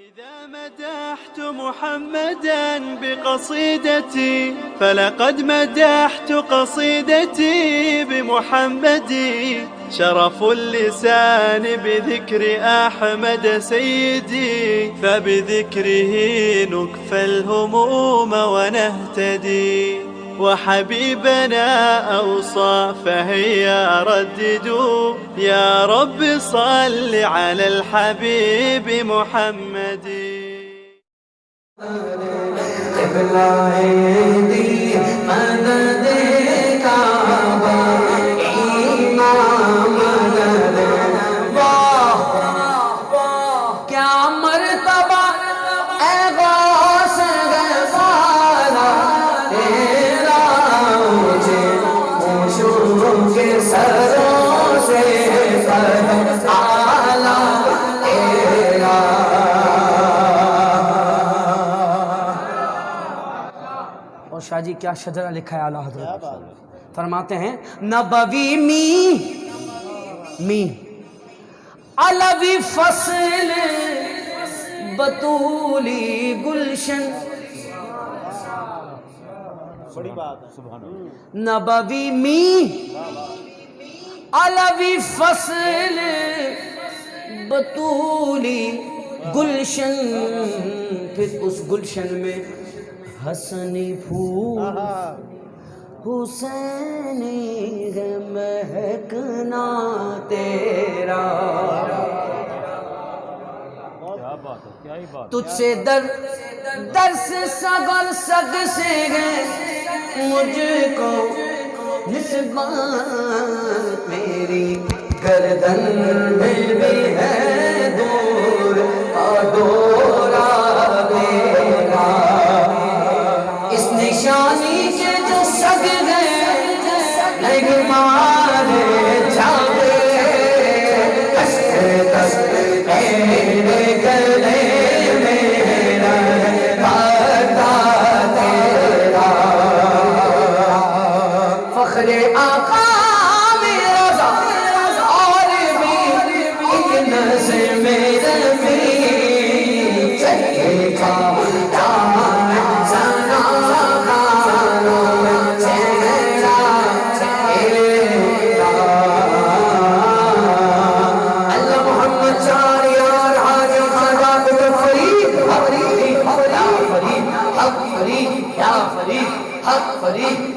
إذا مدحت محمدا بقصيدتي فلقد مدحت قصيدتي بمحمد. شرف اللسان بذكر أحمد سيدي، فبذكره نكفى الهموم ونهتدي. وحبيبنا أوصى فهيا رددوا، يا رب صل على الحبيب محمد. اور شاہ جی کیا شجرہ لکھا ہے اعلیٰ حضرت، فرماتے ہیں نبوی می علوی فصل بطولی گلشن، بڑی بات ہے سبحان اللہ. نبوی می علوی فصل بطولی گلشن، پھر اس گلشن میں حسنی پھول حسینی ہے مہکنا تیرا. کیا بات ہے، کیا ہی بات. تجھ سے در سے سگ اور سگ سے ہے مجھ کو نسبت، میری گردن میں بھی ہے دور اور دورہ تیرا. اس نشانی کے جو سگ گئے نہیں مارے جاتے، میرے گلے میں رہتا تیرا. فخر آقا میرا اور بھی ایک نظر میں رفیع چلے گا فرید